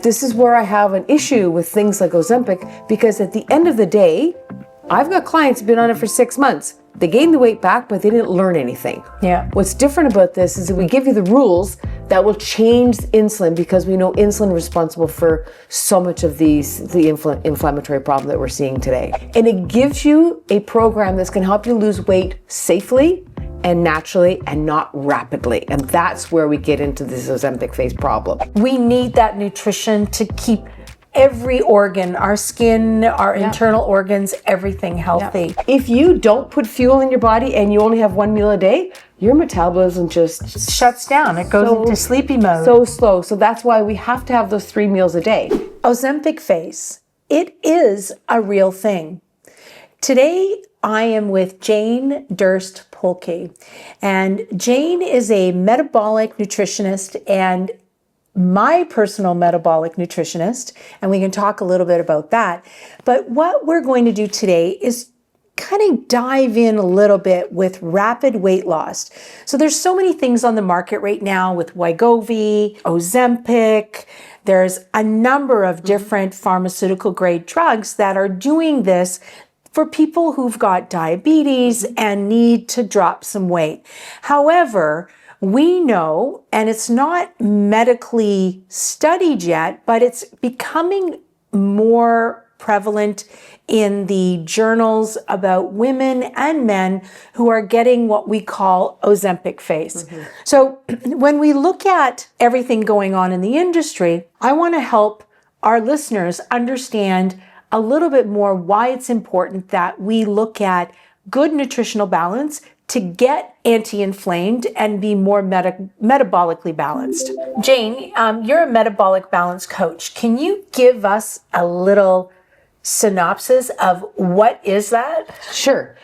This is where I have an issue with things like Ozempic, because at the end of the day, I've got clients who've been on it for 6 months. They gained the weight back, but they didn't learn anything. Yeah. What's different about this is that we give you the rules that will change insulin, because we know insulin is responsible for so much of the inflammatory problem that we're seeing today. And it gives you a program that's going to help you lose weight safely and naturally and not rapidly. And that's where we get into this Ozempic phase problem. We need that nutrition to keep every organ, our skin, our internal organs, everything healthy. Yeah. If you don't put fuel in your body and you only have one meal a day, your metabolism just shuts down. It goes into sleepy mode. So slow. So that's why we have to have those 3 meals a day. Ozempic phase. It is a real thing. Today, I am with Jane Durst-Pulkys. And Jane is a metabolic nutritionist and my personal metabolic nutritionist, and we can talk a little bit about that. But what we're going to do today is kind of dive in a little bit with rapid weight loss. So there's so many things on the market right now with Wegovy, Ozempic. There's a number of different pharmaceutical grade drugs that are doing this for people who've got diabetes and need to drop some weight. However, we know, and it's not medically studied yet, but it's becoming more prevalent in the journals about women and men who are getting what we call Ozempic phase. So when we look at everything going on in the industry, I want to help our listeners understand a little bit more why it's important that we look at good nutritional balance to get anti-inflamed and be more metabolically balanced. Jane, you're a metabolic balance coach. Can you give us a little synopsis of what is that? Sure.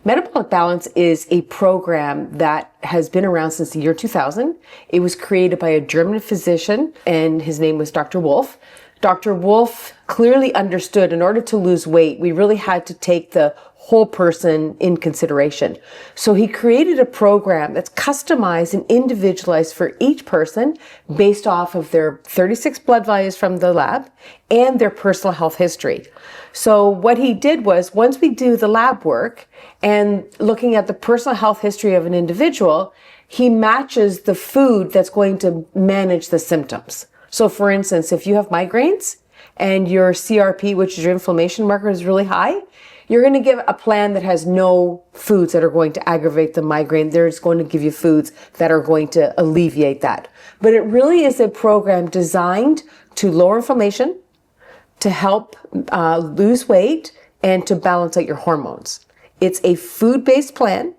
Metabolic Balance is a program that has been around since the year 2000. It was created by a German physician, and his name was Dr. Wolf. Dr. Wolf clearly understood in order to lose weight, we really had to take the whole person in consideration. So he created a program that's customized and individualized for each person based off of their 36 blood values from the lab and their personal health history. So what he did was, once we do the lab work and looking at the personal health history of an individual, he matches the food that's going to manage the symptoms. So for instance, if you have migraines and your CRP, which is your inflammation marker, is really high, you're going to give a plan that has no foods that are going to aggravate the migraine. They're just going to give you foods that are going to alleviate that. But it really is a program designed to lower inflammation, to help lose weight, and to balance out your hormones. It's a food-based plan.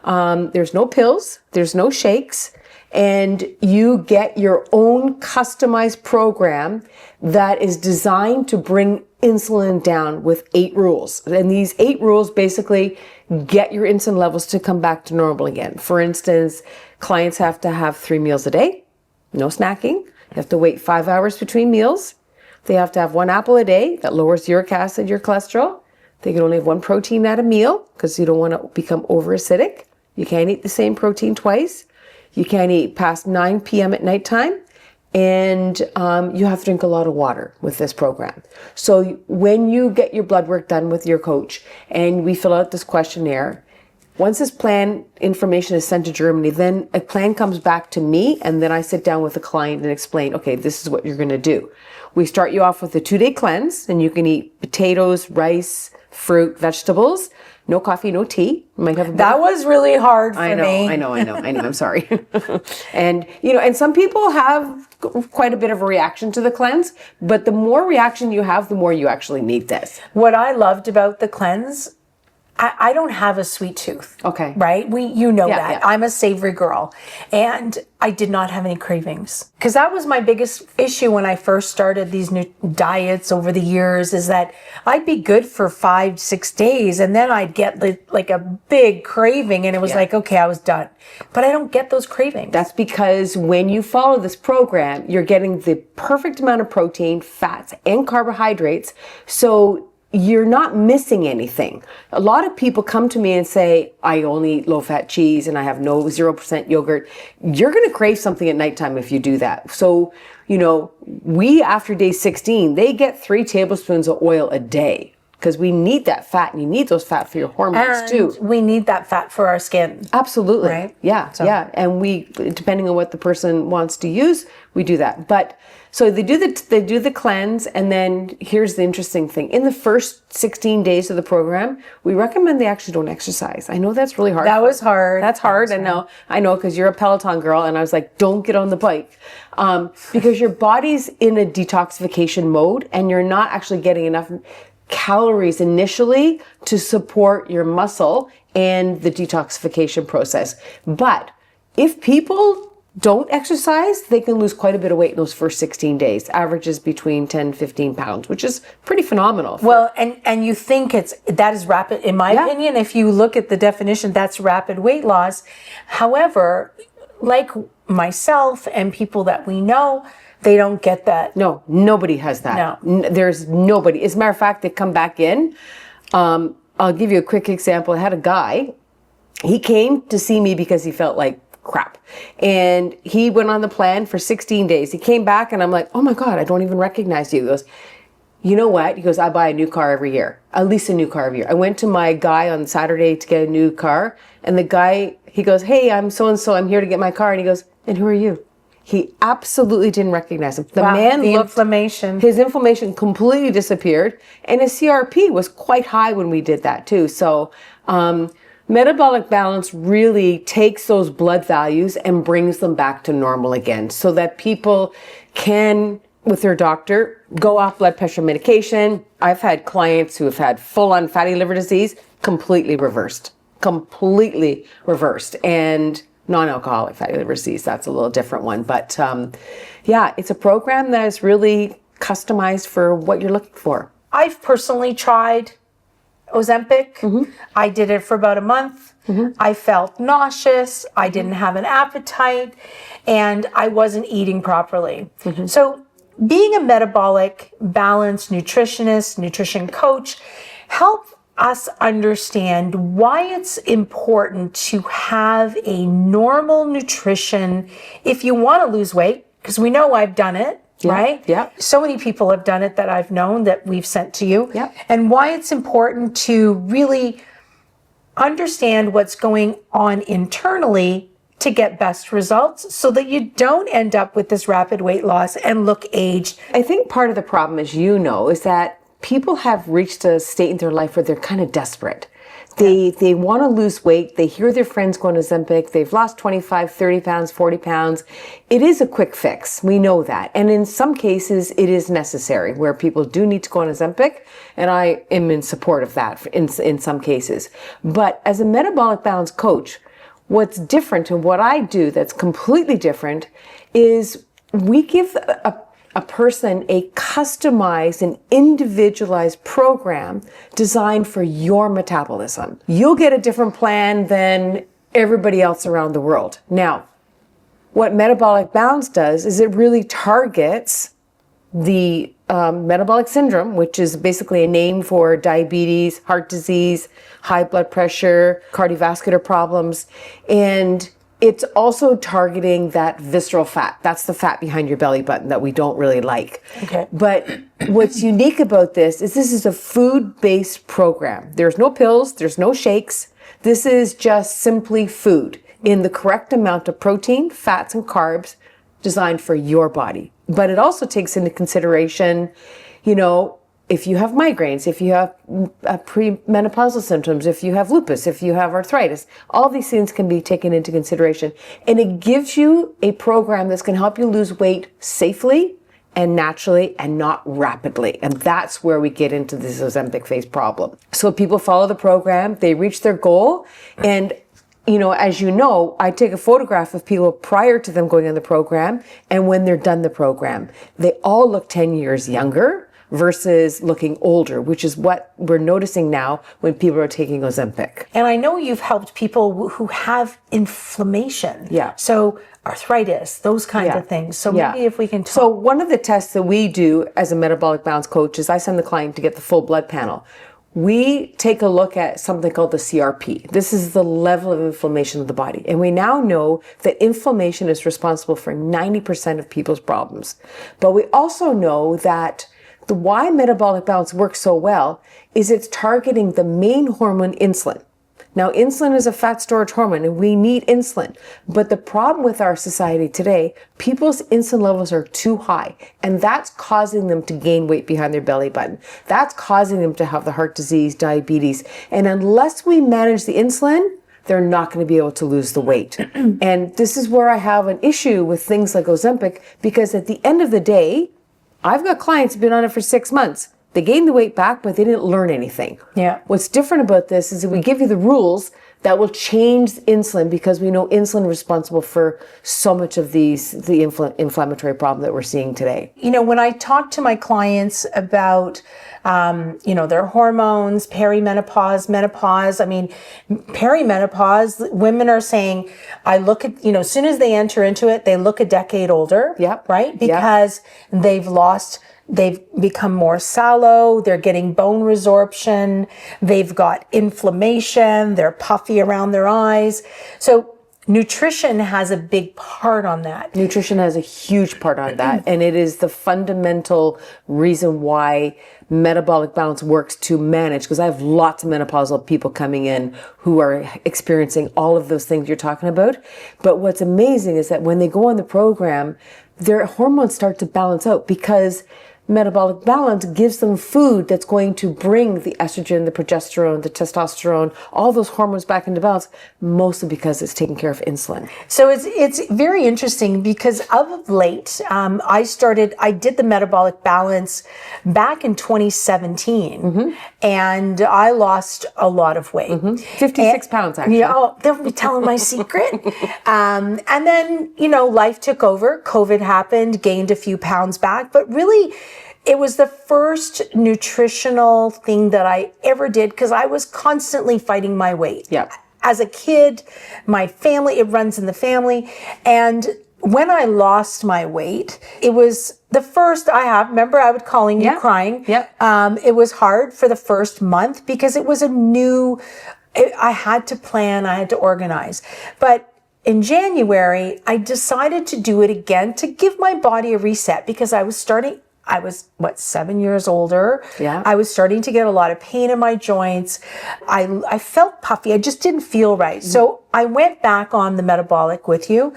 There's no pills, there's no shakes, and you get your own customized program that is designed to bring insulin down with 8 rules. And these 8 rules basically get your insulin levels to come back to normal again. For instance, clients have to have 3 meals a day, no snacking. You have to wait 5 hours between meals. They have to have 1 apple a day. That lowers uric acid, your cholesterol. They can only have 1 protein at a meal because you don't want to become over-acidic. You can't eat the same protein twice. You can't eat past 9 p.m. at nighttime. And you have to drink a lot of water with this program. So when you get your blood work done with your coach and we fill out this questionnaire, once this plan information is sent to Germany, then a plan comes back to me, and then I sit down with the client and explain, okay, this is what you're going to do. We start you off with a 2-day cleanse, and you can eat potatoes, rice, fruit, vegetables. No coffee, no tea. You might have that was really hard for me. I know. I'm sorry. And, and some people have quite a bit of a reaction to the cleanse, but the more reaction you have, the more you actually need this. What I loved about the cleanse, I don't have a sweet tooth. Okay. Right? that. Yeah. I'm a savory girl. And I did not have any cravings. Because that was my biggest issue when I first started these new diets over the years, is that I'd be good for 5-6 days and then I'd get like a big craving, and it was like, okay, I was done. But I don't get those cravings. That's because when you follow this program, you're getting the perfect amount of protein, fats, and carbohydrates. So you're not missing anything. A lot of people come to me and say, I only eat low-fat cheese and I have no 0% yogurt. You're going to crave something at nighttime if you do that. So, we, after day 16, they get 3 tablespoons of oil a day because we need that fat, and you need those fat for your hormones too. We need that fat for our skin. Absolutely. Right? Yeah. And we, depending on what the person wants to use, we do that. But so they do the cleanse, and then here's the interesting thing. In the first 16 days of the program, we recommend they actually don't exercise. I know that's really hard. That was hard. That's hard. I know, because you're a Peloton girl, and I was like, don't get on the bike. Because your body's in a detoxification mode, and you're not actually getting enough calories initially to support your muscle and the detoxification process. But if people don't exercise, they can lose quite a bit of weight in those first 16 days, averages between 10, 15 pounds, which is pretty phenomenal. Well, and you think that is rapid, in my opinion, if you look at the definition, that's rapid weight loss. However, like myself and people that we know, they don't get that. No, nobody has that. No. There's nobody. As a matter of fact, they come back in. I'll give you a quick example. I had a guy, he came to see me because he felt like crap. And he went on the plan for 16 days. He came back and I'm like, oh my God, I don't even recognize you. He goes, you know what? He goes, I buy a new car every year, at least a new car every year. I went to my guy on Saturday to get a new car. And the guy, he goes, hey, I'm so-and-so. I'm here to get my car. And he goes, and who are you? He absolutely didn't recognize him. The man looked, his inflammation completely disappeared, and his CRP was quite high when we did that too. So, Metabolic Balance really takes those blood values and brings them back to normal again, so that people can, with their doctor, go off blood pressure medication. I've had clients who have had full-on fatty liver disease completely reversed, and non-alcoholic fatty liver disease, that's a little different one. But it's a program that is really customized for what you're looking for. I've personally tried Ozempic. Mm-hmm. I did it for about a month. Mm-hmm. I felt nauseous. I didn't have an appetite, and I wasn't eating properly. Mm-hmm. So being a metabolic balance nutritionist, nutrition coach, help us understand why it's important to have a normal nutrition if you want to lose weight, because we know I've done it, right? Yeah. So many people have done it that I've known that we've sent to you. Yeah. And why it's important to really understand what's going on internally to get best results so that you don't end up with this rapid weight loss and look aged. I think part of the problem, as you know, is that people have reached a state in their life where they're kind of desperate. They want to lose weight. They hear their friends going to Ozempic. They've lost 25, 30 pounds, 40 pounds. It is a quick fix. We know that. And in some cases, it is necessary where people do need to go on Ozempic. And I am in support of that in some cases. But as a metabolic balance coach, what's different and what I do that's completely different is we give a person a customized and individualized program designed for your metabolism. You'll get a different plan than everybody else around the world. Now, what Metabolic Balance does is it really targets the metabolic syndrome, which is basically a name for diabetes, heart disease, high blood pressure, cardiovascular problems, and it's also targeting that visceral fat. That's the fat behind your belly button that we don't really like. Okay. But what's unique about this is a food-based program. There's no pills, there's no shakes. This is just simply food in the correct amount of protein, fats, and carbs designed for your body. But it also takes into consideration, if you have migraines, if you have premenopausal symptoms, if you have lupus, if you have arthritis, all these things can be taken into consideration. And it gives you a program that's going to help you lose weight safely and naturally and not rapidly. And that's where we get into this Ozempic phase problem. So people follow the program, they reach their goal, and as you know, I take a photograph of people prior to them going on the program and when they're done the program. They all look 10 years younger. versus looking older, which is what we're noticing now when people are taking Ozempic. And I know you've helped people who have inflammation. Yeah. So arthritis, those kinds of things. So maybe if we can talk. So one of the tests that we do as a metabolic balance coach is I send the client to get the full blood panel. We take a look at something called the CRP. This is the level of inflammation of the body. And we now know that inflammation is responsible for 90% of people's problems. But we also know that why metabolic balance works so well is it's targeting the main hormone, insulin. Now, insulin is a fat storage hormone and we need insulin. But the problem with our society today, people's insulin levels are too high. And that's causing them to gain weight behind their belly button. That's causing them to have the heart disease, diabetes. And unless we manage the insulin, they're not going to be able to lose the weight. And this is where I have an issue with things like Ozempic, because at the end of the day, I've got clients who've been on it for 6 months. They gained the weight back, but they didn't learn anything. Yeah. What's different about this is that we give you the rules that will change insulin, because we know insulin is responsible for so much of the inflammatory problem that we're seeing today. You know, when I talk to my clients about, their hormones, perimenopause, menopause, I mean, perimenopause, women are saying, I look at, as soon as they enter into it, they look a decade older. Yep. Right? Because they've become more sallow, they're getting bone resorption, they've got inflammation, they're puffy around their eyes. So nutrition has a big part on that. Nutrition has a huge part on that. And it is the fundamental reason why metabolic balance works to manage, because I have lots of menopausal people coming in who are experiencing all of those things you're talking about. But what's amazing is that when they go on the program, their hormones start to balance out, because metabolic balance gives them food that's going to bring the estrogen, the progesterone, the testosterone, all those hormones back into balance, mostly because it's taking care of insulin. So it's very interesting, because of late, I did the metabolic balance back in 2017, and I lost a lot of weight. 56 pounds, actually. Yeah, they'll be telling my secret. And then, life took over, COVID happened, gained a few pounds back, but really, it was the first nutritional thing that I ever did, because I was constantly fighting my weight. Yeah. As a kid, my family, it runs in the family. And when I lost my weight, it was the first remember I was calling you crying. Yep. It was hard for the first month, because it was I had to plan, I had to organize. But in January, I decided to do it again to give my body a reset, because I was 7 years older. Yeah. I was starting to get a lot of pain in my joints. I felt puffy. I just didn't feel right. So I went back on the metabolic with you.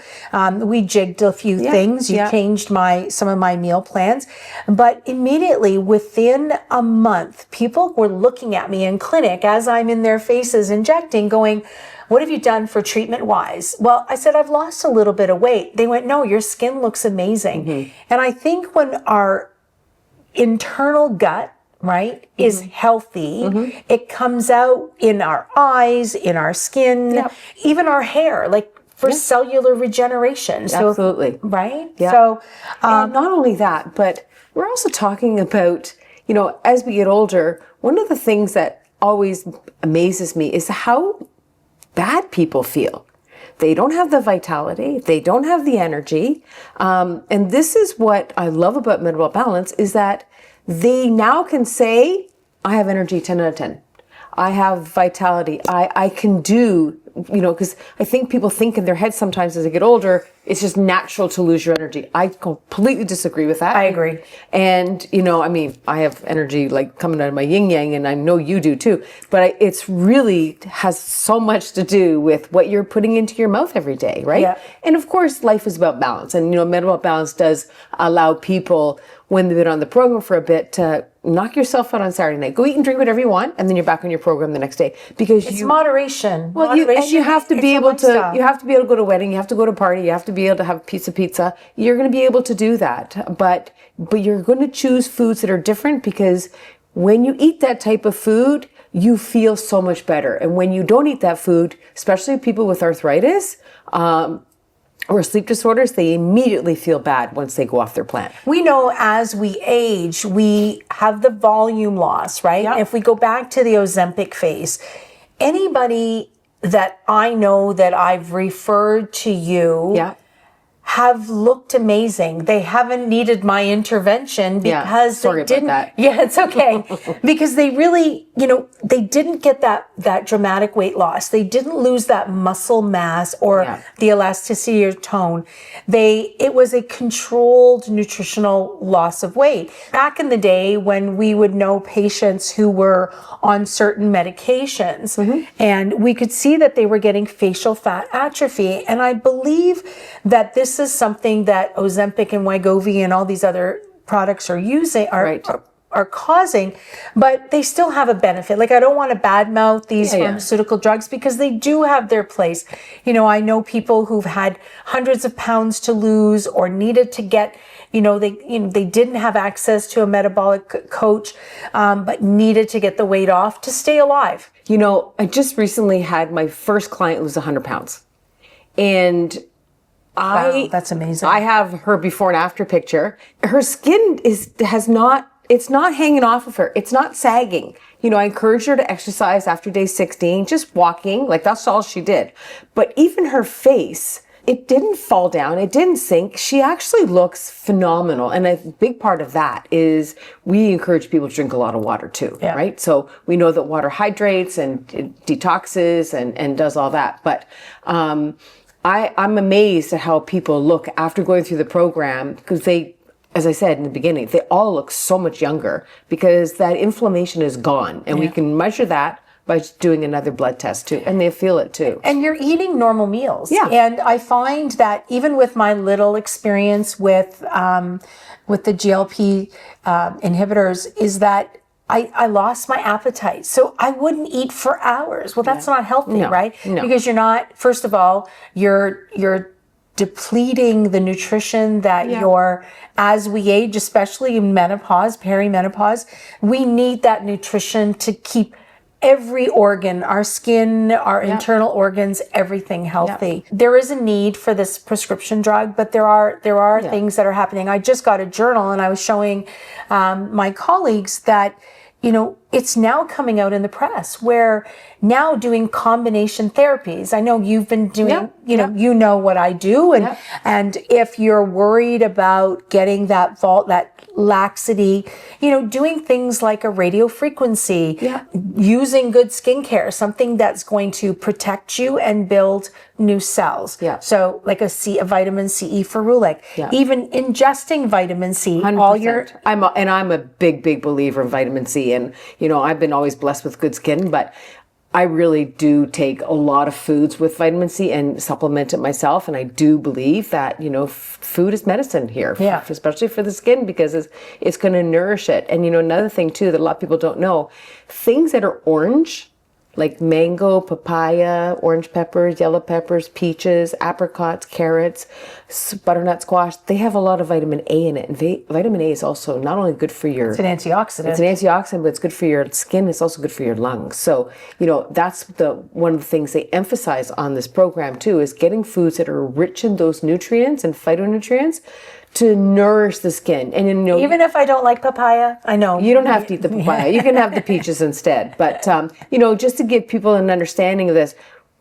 We jigged a few things. You changed some of my meal plans. But immediately, within a month, people were looking at me in clinic as I'm in their faces injecting, going, what have you done for treatment wise? Well, I said, I've lost a little bit of weight. They went, no, your skin looks amazing. And I think when our internal gut, right, is healthy, it comes out in our eyes, in our skin, even our hair, like for cellular regeneration. So, absolutely. Right? Yeah. So, and not only that, but we're also talking about, as we get older, one of the things that always amazes me is how bad people feel. They don't have the vitality. They don't have the energy. And this is what I love about Metabolic Balance, is that they now can say, I have energy 10 out of 10. I have vitality. I can do, because I think people think in their heads sometimes as they get older, it's just natural to lose your energy. I completely disagree with that. I agree. And, I have energy like coming out of my yin yang, and I know you do too, but it's really has so much to do with what you're putting into your mouth every day, right? Yeah. And of course, life is about balance. And, Metabolic Balance does allow people, when they've been on the program for a bit, to knock yourself out on Saturday night. Go eat and drink whatever you want, and then you're back on your program the next day, because it's moderation. Well, moderation, you have to be able to. You have to be able to go to a wedding. You have to go to a party. You have to be able to have pizza. You're going to be able to do that, but you're going to choose foods that are different, because when you eat that type of food, you feel so much better. And when you don't eat that food, especially people with arthritis, or sleep disorders, they immediately feel bad once they go off their plan. We know as we age, we have the volume loss, right? Yep. If we go back to the Ozempic phase, anybody that I know that I've referred to you Yeah. have looked amazing. They haven't needed my intervention because sorry they about didn't. that. Yeah, it's okay. Because they really, they didn't get that dramatic weight loss. They didn't lose that muscle mass or the elasticity or tone. It was a controlled nutritional loss of weight. Back in the day when we would know patients who were on certain medications and we could see that they were getting facial fat atrophy. And I believe that this is something that Ozempic and Wegovy and all these other products are using, are causing, but they still have a benefit. Like, I don't want to badmouth these pharmaceutical drugs because they do have their place. I know people who've had hundreds of pounds to lose or needed to get, they didn't have access to a metabolic coach, but needed to get the weight off to stay alive. I just recently had my first client lose 100 pounds. And Wow, that's amazing. I have her before and after picture. Her skin it's not hanging off of her. It's not sagging. I encouraged her to exercise after day 16, just walking, like that's all she did. But even her face, it didn't fall down. It didn't sink. She actually looks phenomenal. And a big part of that is we encourage people to drink a lot of water too, right? So we know that water hydrates and it detoxes and does all that. But, I'm amazed at how people look after going through the program because they, as I said in the beginning, they all look so much younger because that inflammation is gone. And we can measure that by doing another blood test too. And they feel it too. And you're eating normal meals. Yeah. And I find that even with my little experience with the GLP inhibitors is that I lost my appetite. So I wouldn't eat for hours. Well, that's not healthy, right? No. Because you're not, first of all, you're depleting the nutrition that as we age, especially in menopause, perimenopause, we need that nutrition to keep every organ, our skin, our internal organs, everything healthy. There is a need for this prescription drug, but there are things that are happening. I just got a journal and I was showing my colleagues that it's now coming out in the press where now doing combination therapies. I know you've been doing, you know what I do. And if you're worried about getting that laxity, doing things like a radio frequency, using good skincare, something that's going to protect you and build new cells. So like a vitamin C, ferulic, even ingesting vitamin C, 100%. I'm a big believer in vitamin C. And, I've been always blessed with good skin, but I really do take a lot of foods with vitamin C and supplement it myself. And I do believe that, food is medicine here, especially for the skin, because it's going to nourish it. And, another thing too, that a lot of people don't know, things that are orange, like mango, papaya, orange peppers, yellow peppers, peaches, apricots, carrots, butternut squash, they have a lot of vitamin A in it. And vitamin A is also not only good for your... It's an antioxidant. It's an antioxidant, but it's good for your skin. It's also good for your lungs. So, that's one of the things they emphasize on this program too, is getting foods that are rich in those nutrients and phytonutrients to nourish the skin. And even if I don't like papaya, I know. You don't have to eat the papaya. You can have the peaches instead. But, just to give people an understanding of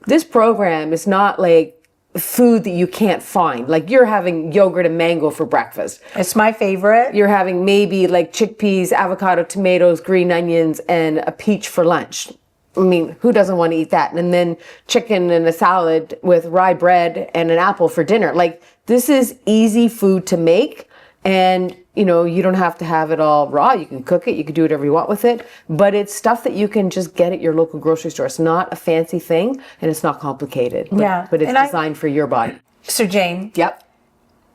this program is not like food that you can't find. Like you're having yogurt and mango for breakfast. It's my favorite. You're having maybe like chickpeas, avocado, tomatoes, green onions, and a peach for lunch. I mean, who doesn't want to eat that? And then chicken and a salad with rye bread and an apple for dinner. Like, this is easy food to make. And, you don't have to have it all raw. You can cook it. You can do whatever you want with it. But it's stuff that you can just get at your local grocery store. It's not a fancy thing and it's not complicated. But it's designed for your body. So, Jane. Yep.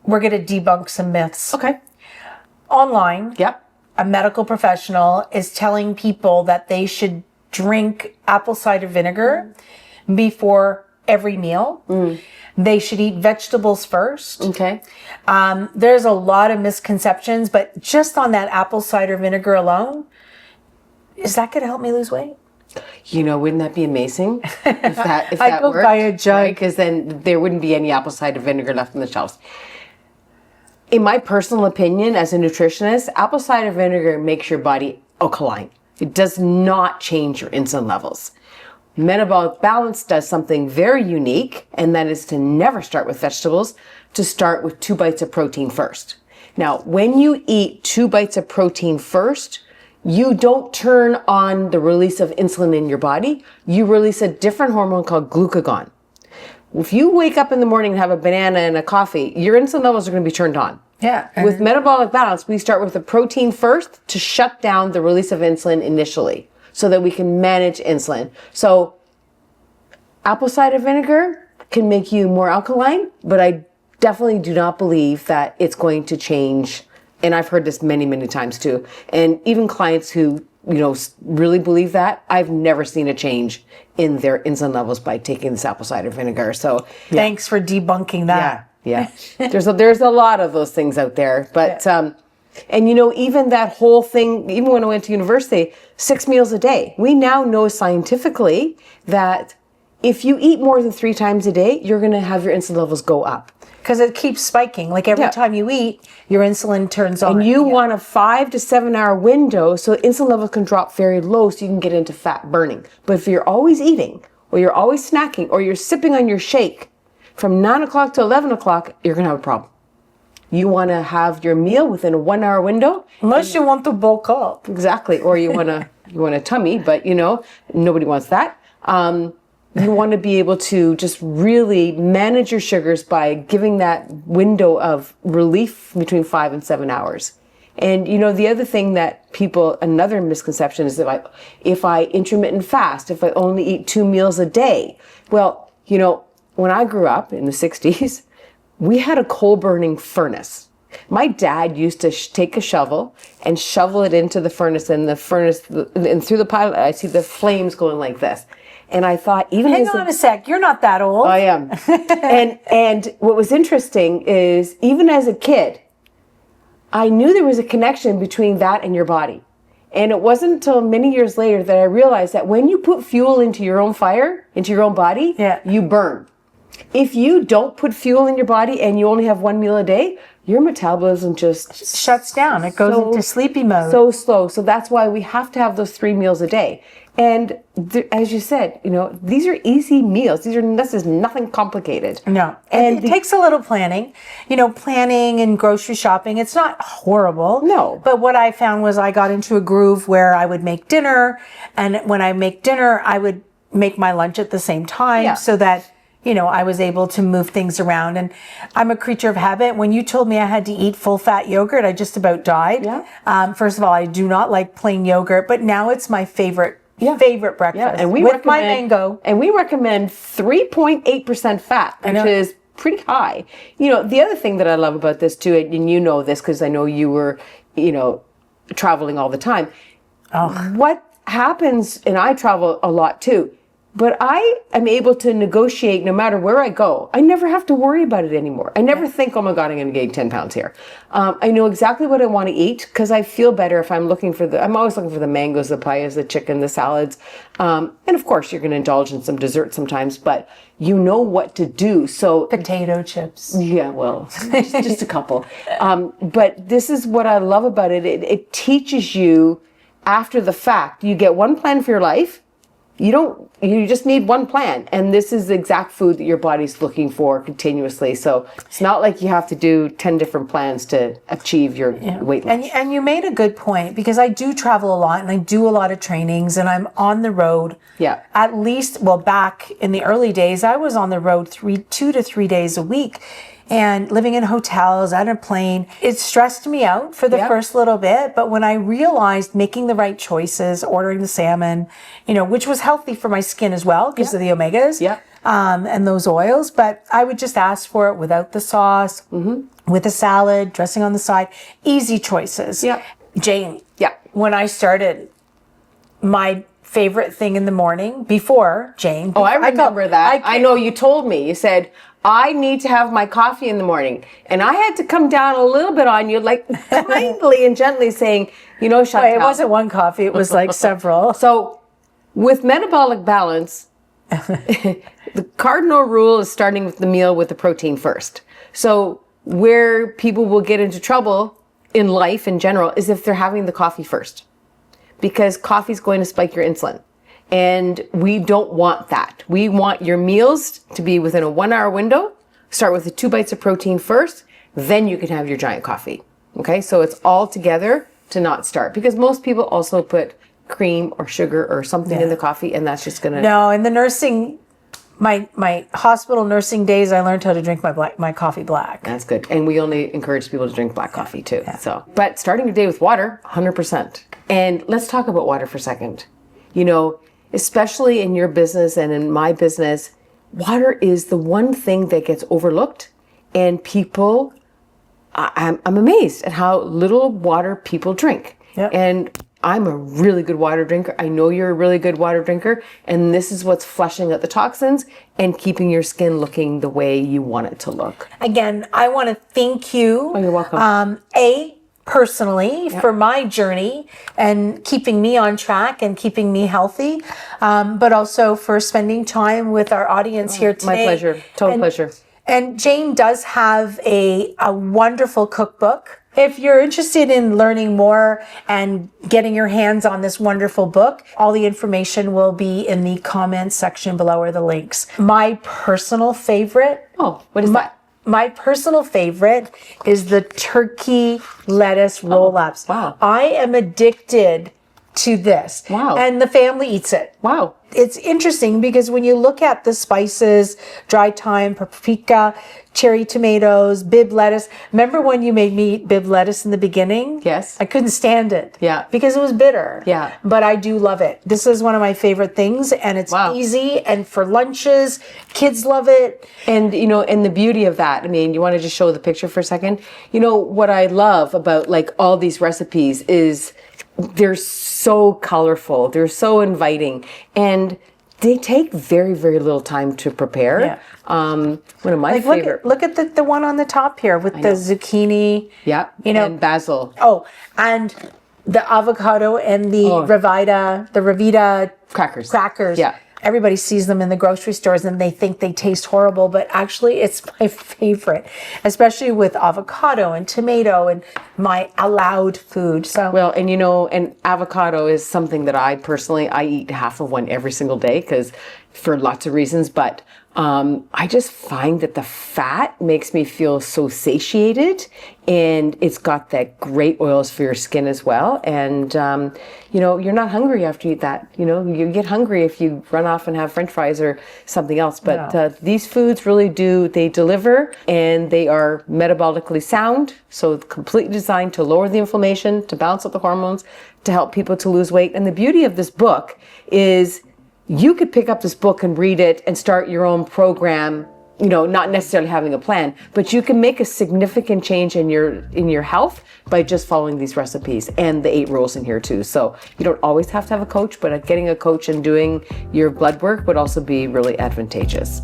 We're going to debunk some myths. Okay. Online. Yep. A medical professional is telling people that they should drink apple cider vinegar before every meal. They should eat vegetables first. Okay. There's a lot of misconceptions, but just on that apple cider vinegar alone, is that going to help me lose weight? Wouldn't that be amazing? If that I go worked, buy a jug. because then there wouldn't be any apple cider vinegar left on the shelves. In my personal opinion, as a nutritionist, apple cider vinegar makes your body alkaline. It does not change your insulin levels. Metabolic Balance does something very unique, and that is to never start with vegetables, to start with 2 bites of protein first. Now, when you eat 2 bites of protein first, you don't turn on the release of insulin in your body. You release a different hormone called glucagon. If you wake up in the morning and have a banana and a coffee, your insulin levels are going to be turned on. Yeah. With Metabolic Balance, we start with the protein first to shut down the release of insulin initially so that we can manage insulin. So apple cider vinegar can make you more alkaline, but I definitely do not believe that it's going to change. And I've heard this many, many times too. And even clients who, really believe that, I've never seen a change in their insulin levels by taking this apple cider vinegar. So thanks for debunking that. yeah. There's a lot of those things out there, but, and even that whole thing, even when I went to university, 6 meals a day, we now know scientifically that if you eat more than 3 times a day, you're going to have your insulin levels go up. Because it keeps spiking. Like every time you eat, your insulin turns on. And you want a 5 to 7 hour window so insulin levels can drop very low so you can get into fat burning. But if you're always eating, or you're always snacking, or you're sipping on your shake from 9 o'clock to 11 o'clock, you're going to have a problem. You want to have your meal within a 1 hour window. Unless you want to bulk up. Exactly. Or you want a tummy, but nobody wants that. You want to be able to just really manage your sugars by giving that window of relief between 5 and 7 hours. And the other thing that another misconception is that if I intermittent fast, if I only eat 2 meals a day. Well, when I grew up in the 60s, we had a coal burning furnace. My dad used to take a shovel and shovel it into the furnace, and and through the pile, I see the flames going like this. And I thought, hang on a sec, you're not that old. I am. and what was interesting is, even as a kid, I knew there was a connection between that and your body. And it wasn't until many years later that I realized that when you put fuel into your own fire, into your own body, you burn. If you don't put fuel in your body and you only have 1 meal a day, your metabolism just shuts down. It goes into sleepy mode. So slow. So that's why we have to have those 3 meals a day. And as you said, these are easy meals. This is nothing complicated. No. And it takes a little planning. Planning and grocery shopping, it's not horrible. No. But what I found was I got into a groove where I would make dinner. And when I make dinner, I would make my lunch at the same time so that I was able to move things around. And I'm a creature of habit. When you told me I had to eat full fat yogurt, I just about died. Yeah. First of all, I do not like plain yogurt, but now it's my favorite breakfast. Yeah. And with my mango. And we recommend 3.8% fat, which is pretty high. The other thing that I love about this too, and this because I know you were, traveling all the time. Oh. What happens, and I travel a lot too, but I am able to negotiate no matter where I go. I never have to worry about it anymore. I never think, oh my God, I'm going to gain 10 pounds here. I know exactly what I want to eat because I feel better if I'm always looking for the mangoes, the papayas, the chicken, the salads. And of course, you're going to indulge in some dessert sometimes, but you know what to do. So potato chips. Yeah, well, just a couple. But this is what I love about it. It teaches you after the fact. You get one plan for your life. You just need one plan. And this is the exact food that your body's looking for continuously. So it's not like you have to do 10 different plans to achieve your weight loss. And you made a good point because I do travel a lot and I do a lot of trainings and I'm on the road. Yeah. At least, back in the early days, I was on the road 2 to 3 days a week. And living in hotels, on a plane, it stressed me out for the first little bit. But when I realized making the right choices, ordering the salmon, which was healthy for my skin as well because of the omegas and those oils. But I would just ask for it without the sauce, with a salad, dressing on the side. Easy choices. Yeah. Jane, when I started, my favorite thing in the morning before, Jane. Oh, I remember that. I know you told me. You said, I need to have my coffee in the morning. And I had to come down a little bit on you, like kindly and gently saying, Chantal. It wasn't one coffee, it was like several. So with metabolic balance, the cardinal rule is starting with the meal with the protein first. So where people will get into trouble in life in general is if they're having the coffee first, because coffee is going to spike your insulin. And we don't want that. We want your meals to be within a 1 hour window. Start with the 2 bites of protein first, then you can have your giant coffee. Okay, so it's all together to not start, because most people also put cream or sugar or something in the coffee, and that's just gonna. No, in the nursing, my hospital nursing days, I learned how to drink my coffee black. That's good, and we only encourage people to drink black coffee too. Yeah. So, but starting your day with water, 100%. And let's talk about water for a second. You know, especially in your business and in my business, water is the one thing that gets overlooked, and people, I'm amazed at how little water people drink. Yep. And I'm a really good water drinker. I know you're a really good water drinker, and this is what's flushing out the toxins and keeping your skin looking the way you want it to look. Again, I want to thank you. Oh, you're welcome. Personally, for my journey and keeping me on track and keeping me healthy, but also for spending time with our audience here today. My pleasure. Total pleasure. And Jane does have a wonderful cookbook. If you're interested in learning more and getting your hands on this wonderful book, all the information will be in the comments section below, or the links. My personal favorite. Oh, what is that? My personal favorite is the turkey lettuce roll-ups. Wow. I am addicted to this. Wow. And the family eats it. Wow. It's interesting because when you look at the spices, dry thyme, paprika, cherry tomatoes, Bibb lettuce. Remember when you made me eat Bibb lettuce in the beginning? Yes. I couldn't stand it. Yeah. Because it was bitter. Yeah. But I do love it. This is one of my favorite things, and it's easy, and for lunches, kids love it. And, you know, and the beauty of that, I mean, you want to just show the picture for a second? You know, what I love about like all these recipes is they're so colorful, they're so inviting, and they take very, very little time to prepare. Yeah. One of my favorite. Look at the one on the top here with the zucchini. Yeah. You know, and basil. Oh, and the avocado and the Revita Crackers. Yeah. Everybody sees them in the grocery stores and they think they taste horrible, but actually it's my favorite, especially with avocado and tomato and my allowed food. So well, and you know, and avocado is something that I eat half of one every single day, because for lots of reasons, but I just find that the fat makes me feel so satiated, and it's got that great oils for your skin as well. And, you know, you're not hungry after you eat that. You know, you get hungry if you run off and have French fries or something else. But these foods really they deliver, and they are metabolically sound. So completely designed to lower the inflammation, to balance out the hormones, to help people to lose weight. And the beauty of this book is you could pick up this book and read it and start your own program, you know, not necessarily having a plan, but you can make a significant change in your health by just following these recipes and the 8 rules in here too. So you don't always have to have a coach, but getting a coach and doing your blood work would also be really advantageous.